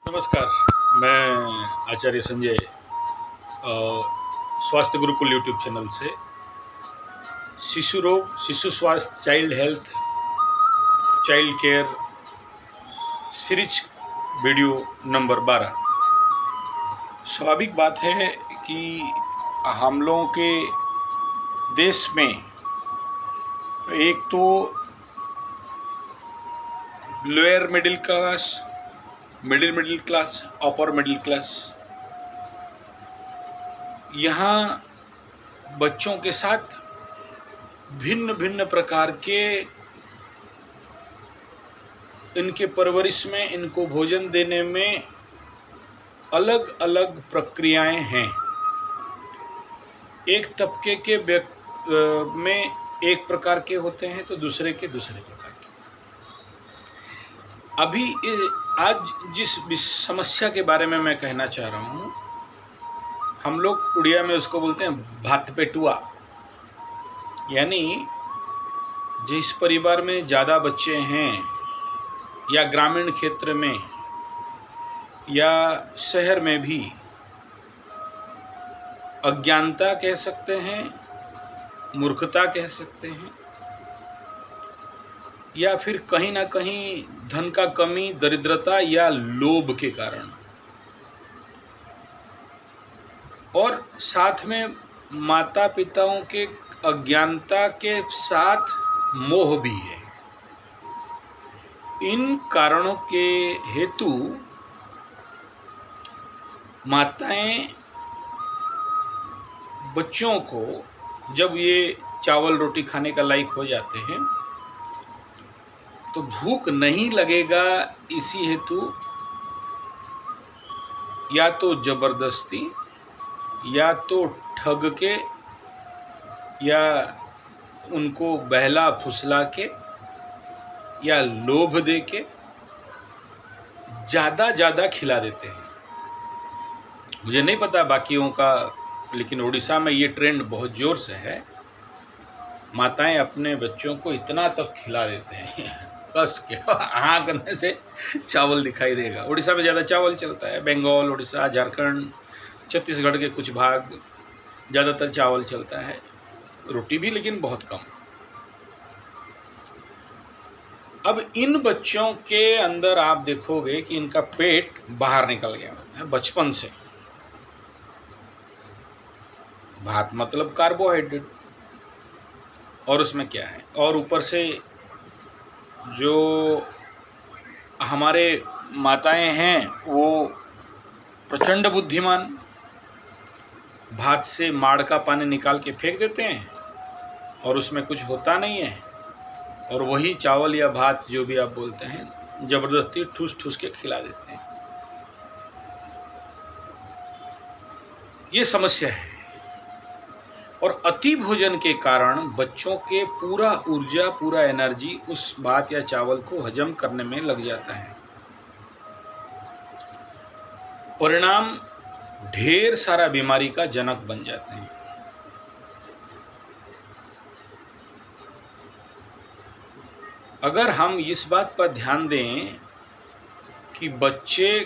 नमस्कार। मैं आचार्य संजय स्वास्थ्य गुरुकुल यूट्यूब चैनल से शिशु रोग, शिशु स्वास्थ्य, child health, child care series video number 12। स्वाभाविक बात है कि हम लोगों के देश में एक तो lower middle class, middle class, upper middle class, यहाँ बच्चों के साथ भिन्न भिन्न प्रकार के इनके परवरिश में, इनको भोजन देने में अलग अलग प्रक्रियाएं हैं। एक तबके के में एक प्रकार के होते हैं तो दूसरे के दूसरे प्रकार के। अभी आज जिस समस्या के बारे में मैं कहना चाह रहा हूँ, हम लोग उड़िया में उसको बोलते हैं भात पेटुआ। यानी जिस परिवार में ज़्यादा बच्चे हैं या ग्रामीण क्षेत्र में या शहर में भी अज्ञानता कह सकते हैं, मूर्खता कह सकते हैं, या फिर कहीं ना कहीं धन का कमी, दरिद्रता या लोभ के कारण, और साथ में माता पिताओं के अज्ञानता के साथ मोह भी है। इन कारणों के हेतु माताएं बच्चों को जब ये चावल रोटी खाने का लायक हो जाते हैं तो भूख नहीं लगेगा, इसी हेतु या तो जबरदस्ती, या तो ठग के, या उनको बहला फुसला के, या लोभ दे के ज़्यादा खिला देते हैं। मुझे नहीं पता बाकियों का, लेकिन उड़ीसा में ये ट्रेंड बहुत ज़ोर से है। माताएं अपने बच्चों को इतना तक खिला देते हैं बस के हाँ करने से चावल दिखाई देगा। उड़ीसा में ज़्यादा चावल चलता है। बंगाल, उड़ीसा, झारखंड, छत्तीसगढ़ के कुछ भाग ज़्यादातर चावल चलता है, रोटी भी लेकिन बहुत कम। अब इन बच्चों के अंदर आप देखोगे कि इनका पेट बाहर निकल गया होता है बचपन से। भात मतलब कार्बोहाइड्रेट, और उसमें क्या है, और ऊपर से जो हमारे माताएं हैं वो प्रचंड बुद्धिमान, भात से माड़ का पानी निकाल के फेंक देते हैं और उसमें कुछ होता नहीं है, और वही चावल या भात जो भी आप बोलते हैं जबरदस्ती ठूस ठूस के खिला देते हैं। ये समस्या है। और अति भोजन के कारण बच्चों के पूरा ऊर्जा, पूरा एनर्जी उस भात या चावल को हजम करने में लग जाता है। परिणाम ढेर सारा बीमारी का जनक बन जाते हैं। अगर हम इस बात पर ध्यान दें कि बच्चे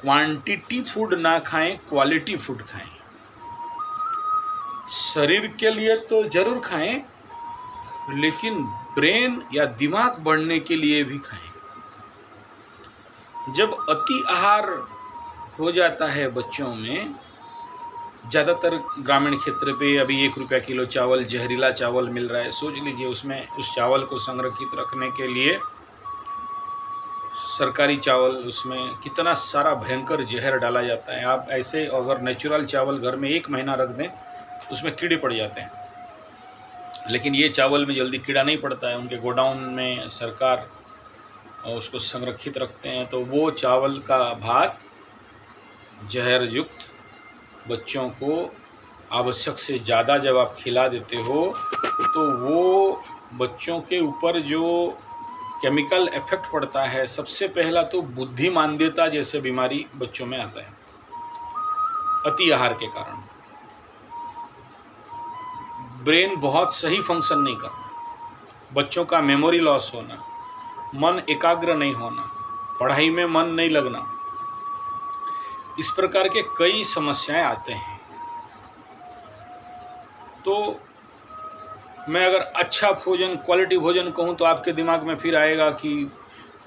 क्वांटिटी फूड ना खाएं, क्वालिटी फूड खाएं। शरीर के लिए तो जरूर खाएं, लेकिन ब्रेन या दिमाग बढ़ने के लिए भी खाएं। जब अति आहार हो जाता है बच्चों में, ज़्यादातर ग्रामीण क्षेत्र पे अभी 1 रुपया किलो चावल, जहरीला चावल मिल रहा है। सोच लीजिए उसमें उस चावल को संरक्षित रखने के लिए सरकारी चावल, उसमें कितना सारा भयंकर जहर डाला जाता है। आप ऐसे अगर नेचुरल चावल घर में 1 महीना रख दें, उसमें कीड़े पड़ जाते हैं, लेकिन ये चावल में जल्दी कीड़ा नहीं पड़ता है। उनके गोडाउन में सरकार उसको संरक्षित रखते हैं, तो वो चावल का भात जहर युक्त बच्चों को आवश्यक से ज़्यादा जब आप खिला देते हो तो वो बच्चों के ऊपर जो केमिकल इफेक्ट पड़ता है, सबसे पहला तो बुद्धिमांद्यता जैसे बीमारी बच्चों में आता है अति आहार के कारण। ब्रेन बहुत सही फंक्शन नहीं करना, बच्चों का मेमोरी लॉस होना, मन एकाग्र नहीं होना, पढ़ाई में मन नहीं लगना, इस प्रकार के कई समस्याएं आते हैं। तो मैं अगर अच्छा भोजन, क्वालिटी भोजन कहूँ तो आपके दिमाग में फिर आएगा कि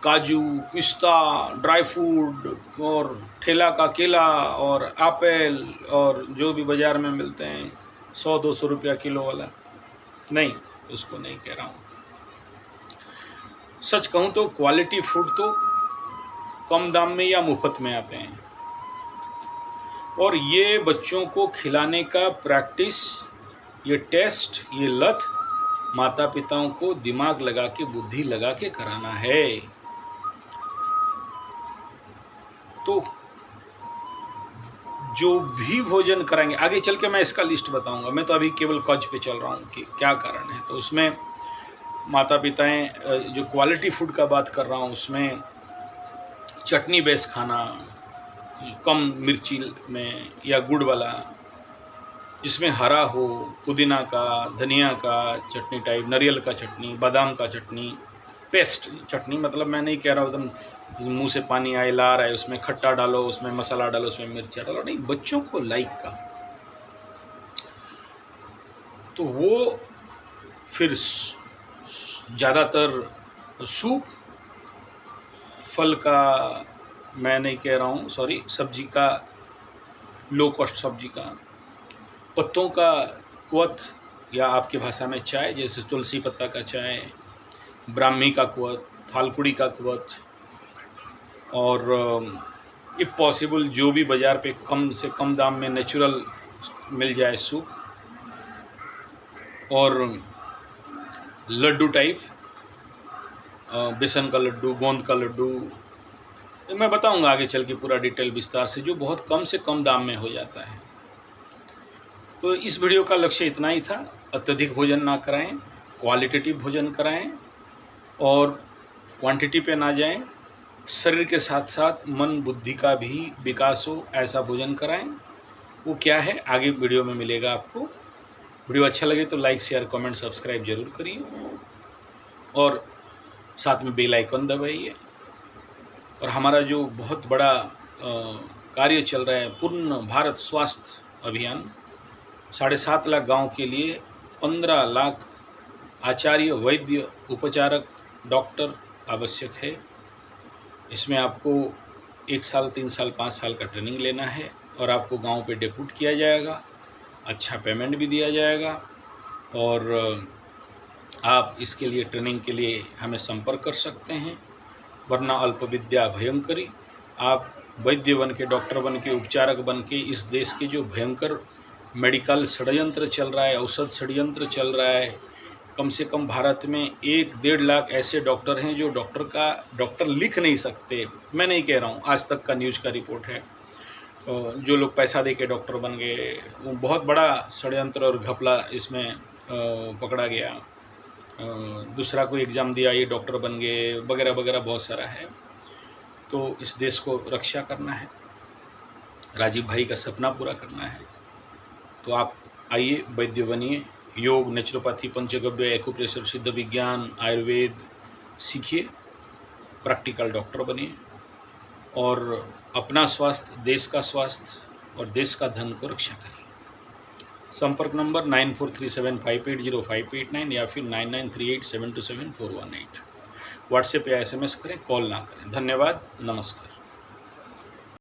काजू, पिस्ता, ड्राई फ्रूट और ठेला का केला और एप्पल और जो भी बाज़ार में मिलते हैं 100-200 रुपया किलो वाला। नहीं, उसको नहीं कह रहा हूँ। सच कहूँ तो क्वालिटी फूड तो कम दाम में या मुफ्त में आते हैं, और ये बच्चों को खिलाने का प्रैक्टिस, ये टेस्ट, ये लत माता पिताओं को दिमाग लगा के, बुद्धि लगा के कराना है। तो जो भी भोजन कराएंगे, आगे चल के मैं इसका लिस्ट बताऊंगा, मैं तो अभी केवल कॉज पे चल रहा हूँ कि क्या कारण है। तो उसमें माता पिताएं जो क्वालिटी फूड का बात कर रहा हूँ, उसमें चटनी बेस खाना, कम मिर्ची में या गुड़ वाला, जिसमें हरा हो, पुदीना का, धनिया का चटनी टाइप, नारियल का चटनी, बादाम का चटनी, पेस्ट चटनी, मतलब मैं नहीं कह रहा हूँ एकदम मुंह से पानी आए ला रहा है, उसमें खट्टा डालो, उसमें मसाला डालो, उसमें मिर्चा डालो, नहीं, बच्चों को लाइक का। तो वो फिर ज़्यादातर सूप, फल का मैं नहीं कह रहा हूँ, सॉरी, सब्जी का, लो कॉस्ट सब्जी का, पत्तों का क्वथ, या आपकी भाषा में चाय, जैसे तुलसी पत्ता का चाय, ब्राह्मी का क्वथ, थालकुड़ी का क्वथ, और इफ़ पॉसिबल जो भी बाज़ार पे कम से कम दाम में नेचुरल मिल जाए सूप, और लड्डू टाइप, बेसन का लड्डू, गोंद का लड्डू, मैं बताऊंगा आगे चल के पूरा डिटेल विस्तार से, जो बहुत कम से कम दाम में हो जाता है। तो इस वीडियो का लक्ष्य इतना ही था, अत्यधिक भोजन ना कराएं, क्वालिटेटिव भोजन कराएं और क्वांटिटी पे ना जाएं, शरीर के साथ साथ मन बुद्धि का भी विकास हो, ऐसा भोजन कराएं। वो क्या है आगे वीडियो में मिलेगा आपको। वीडियो अच्छा लगे तो लाइक, शेयर, कमेंट, सब्सक्राइब जरूर करिए, और साथ में बेल आइकन दबाइए। और हमारा जो बहुत बड़ा कार्य चल रहा है, पूर्ण भारत स्वास्थ्य अभियान, 7.5 लाख गांव के लिए 15 लाख आचार्य, वैद्य, उपचारक, डॉक्टर आवश्यक है। इसमें आपको 1 साल, 3 साल, 5 साल का ट्रेनिंग लेना है, और आपको गांव पे डेप्यूट किया जाएगा, अच्छा पेमेंट भी दिया जाएगा, और आप इसके लिए, ट्रेनिंग के लिए हमें संपर्क कर सकते हैं। वरना अल्प विद्या भयंकरी, आप वैद्य बन के, डॉक्टर बन के, उपचारक बन के इस देश के जो भयंकर मेडिकल षड्यंत्र चल रहा है, औषध षड्यंत्र चल रहा है, कम से कम भारत में 1-1.5 लाख ऐसे डॉक्टर हैं जो डॉक्टर लिख नहीं सकते। मैं नहीं कह रहा हूँ, आज तक का न्यूज़ का रिपोर्ट है। जो लोग पैसा दे के डॉक्टर बन गए, वो बहुत बड़ा षड्यंत्र और घपला इसमें पकड़ा गया। दूसरा कोई एग्ज़ाम दिया, ये डॉक्टर बन गए, वगैरह वगैरह, बहुत सारा है। तो इस देश को रक्षा करना है, राजीव भाई का सपना पूरा करना है। तो आप आइए, वैद्य बनिए, योग, नेचुरोपैथी, पंचगव्य, एक्यूप्रेशर, सिद्ध विज्ञान, आयुर्वेद सीखिए, प्रैक्टिकल डॉक्टर बनिए, और अपना स्वास्थ्य, देश का स्वास्थ्य और देश का धन को रक्षा करिए। संपर्क नंबर 9437580589 या फिर 9938727418। व्हाट्सएप या SMS करें, कॉल ना करें। धन्यवाद, नमस्कार।